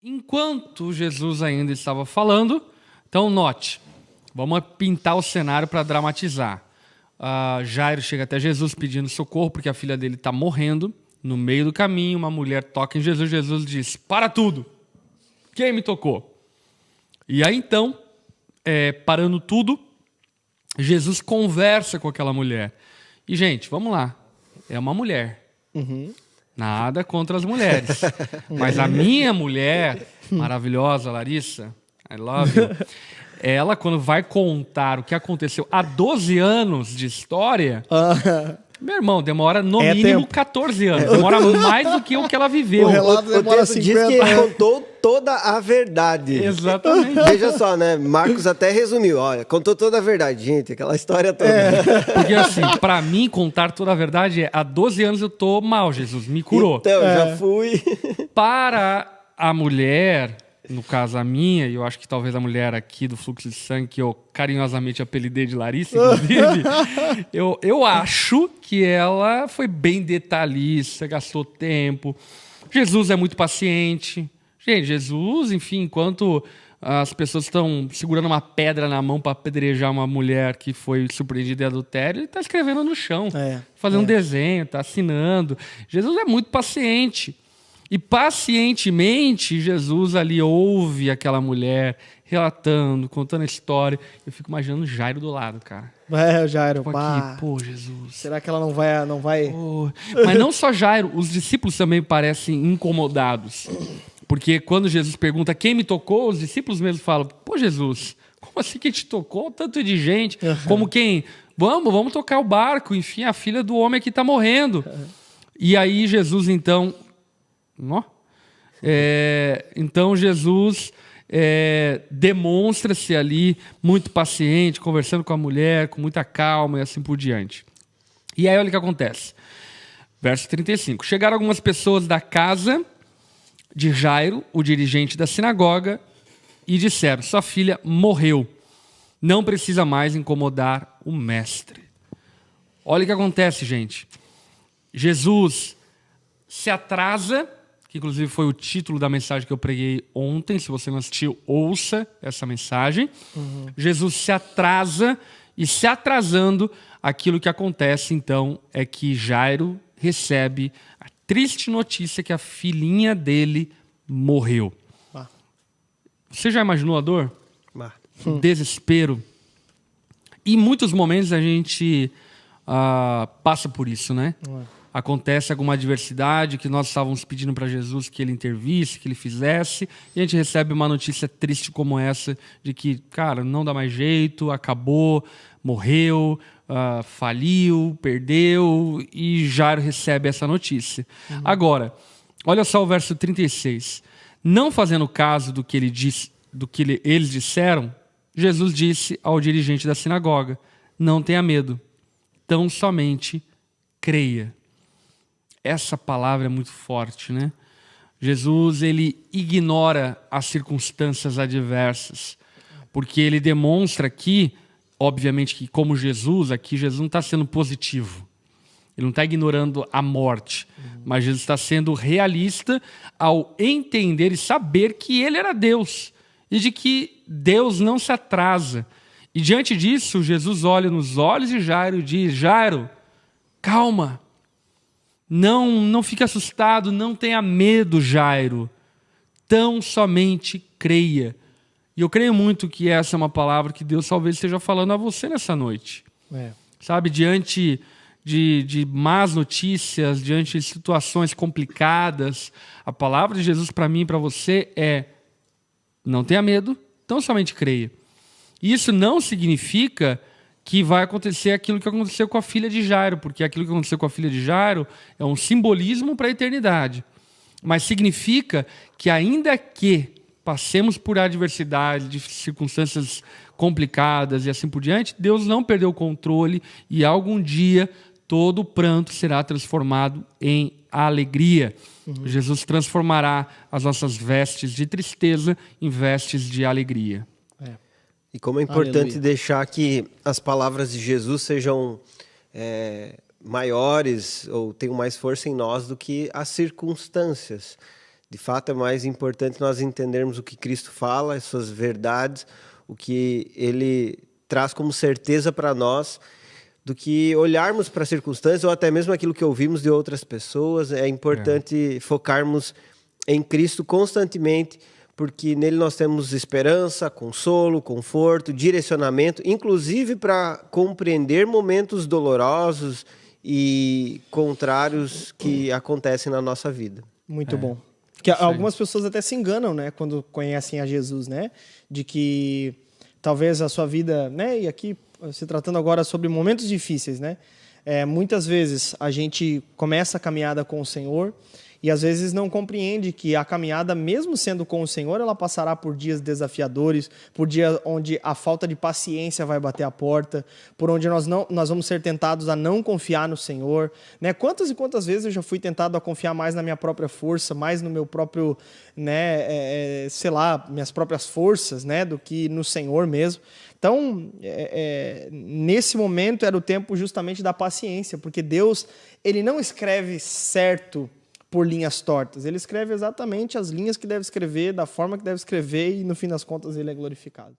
Enquanto Jesus ainda estava falando, então note, vamos pintar o cenário para dramatizar. Jairo chega até Jesus pedindo socorro porque a filha dele está morrendo. No meio do caminho, uma mulher toca em Jesus. Jesus diz, para tudo, quem me tocou? E aí então, parando tudo, Jesus conversa com aquela mulher. E gente, vamos lá, é uma mulher. Nada contra as mulheres. Mas a minha mulher, maravilhosa, Larissa, I love you, ela, quando vai contar o que aconteceu há 12 anos de história, meu irmão, demora no mínimo tempo. 14 anos. Demora mais do que o que ela viveu. O relato demora 50 diz que ele contou toda a verdade. Exatamente. Veja só, né? Marcos até resumiu. Olha, contou toda a verdade, gente. Aquela história toda. Porque assim, pra mim, contar toda a verdade há 12 anos eu tô mal, Jesus me curou. Então, já fui. Para a mulher, no caso a minha, e eu acho que talvez a mulher aqui do fluxo de sangue, que eu carinhosamente apelidei de Larissa, inclusive, eu acho que ela foi bem detalhista, gastou tempo. Jesus é muito paciente. Gente, Jesus, enfim, enquanto as pessoas estão segurando uma pedra na mão para apedrejar uma mulher que foi surpreendida em adultério, ele está escrevendo no chão, fazendo um desenho, está assinando. Jesus é muito paciente. E pacientemente, Jesus ali ouve aquela mulher relatando, contando a história. Eu fico imaginando o Jairo do lado, cara. O Jairo, tipo aqui, pô, Jesus. Será que ela não vai... Pô. Mas não só Jairo, os discípulos também parecem incomodados. Porque quando Jesus pergunta quem me tocou, os discípulos mesmo falam, pô, Jesus, como assim que te tocou? Tanto de gente. Como quem? Vamos tocar o barco. Enfim, a filha do homem que está morrendo. E aí Jesus, então... Então Jesus demonstra-se ali muito paciente, conversando com a mulher, com muita calma e assim por diante. E aí olha o que acontece. Verso 35. Chegaram algumas pessoas da casa de Jairo, o dirigente da sinagoga, e disseram, sua filha morreu. Não precisa mais incomodar o mestre. Olha o que acontece, gente. Jesus se atrasa, que inclusive foi o título da mensagem que eu preguei ontem. Se você não assistiu, ouça essa mensagem. Jesus se atrasa, e se atrasando, aquilo que acontece, então, é que Jairo recebe a triste notícia que a filhinha dele morreu. Você já imaginou a dor? O desespero? E em muitos momentos a gente passa por isso, né? Acontece alguma adversidade que nós estávamos pedindo para Jesus que ele intervisse, que ele fizesse, e a gente recebe uma notícia triste como essa, de que, cara, não dá mais jeito, acabou, morreu, faliu, perdeu, e Jairo recebe essa notícia. Agora, olha só o verso 36. Não fazendo caso do que eles disseram, Jesus disse ao dirigente da sinagoga, não tenha medo, tão somente creia. Essa palavra é muito forte, né? Jesus, ele ignora as circunstâncias adversas, porque ele demonstra aqui, obviamente que como Jesus, aqui Jesus não está sendo positivo. Ele não está ignorando a morte, mas Jesus está sendo realista ao entender e saber que ele era Deus e de que Deus não se atrasa. E diante disso, Jesus olha nos olhos de Jairo e diz, Jairo, calma. Não fique assustado, não tenha medo, Jairo. Tão somente creia. E eu creio muito que essa é uma palavra que Deus talvez esteja falando a você nessa noite. Sabe, diante de más notícias, diante de situações complicadas, a palavra de Jesus para mim e para você é não tenha medo, tão somente creia. Isso não significa que vai acontecer aquilo que aconteceu com a filha de Jairo, porque aquilo que aconteceu com a filha de Jairo é um simbolismo para a eternidade. Mas significa que ainda que passemos por adversidade, de circunstâncias complicadas e assim por diante, Deus não perdeu o controle e algum dia todo pranto será transformado em alegria. Jesus transformará as nossas vestes de tristeza em vestes de alegria. E como é importante deixar que as palavras de Jesus sejam maiores ou tenham mais força em nós do que as circunstâncias. De fato, é mais importante nós entendermos o que Cristo fala, as suas verdades, o que Ele traz como certeza para nós, do que olharmos para as circunstâncias ou até mesmo aquilo que ouvimos de outras pessoas. É importante focarmos em Cristo constantemente, porque nele nós temos esperança, consolo, conforto, direcionamento, inclusive para compreender momentos dolorosos e contrários que acontecem na nossa vida. Muito bom. Porque algumas pessoas até se enganam, né, quando conhecem a Jesus, né, de que talvez a sua vida, né, e aqui se tratando agora sobre momentos difíceis, né, muitas vezes a gente começa a caminhada com o Senhor e às vezes não compreende que a caminhada, mesmo sendo com o Senhor, ela passará por dias desafiadores, por dias onde a falta de paciência vai bater a porta, por onde nós vamos ser tentados a não confiar no Senhor. Né? Quantas e quantas vezes eu já fui tentado a confiar mais na minha própria força, mais no meu próprio, né, minhas próprias forças, né, do que no Senhor mesmo. Então, nesse momento era o tempo justamente da paciência, porque Deus, ele não escreve certo por linhas tortas. Ele escreve exatamente as linhas que deve escrever, da forma que deve escrever, e no fim das contas ele é glorificado.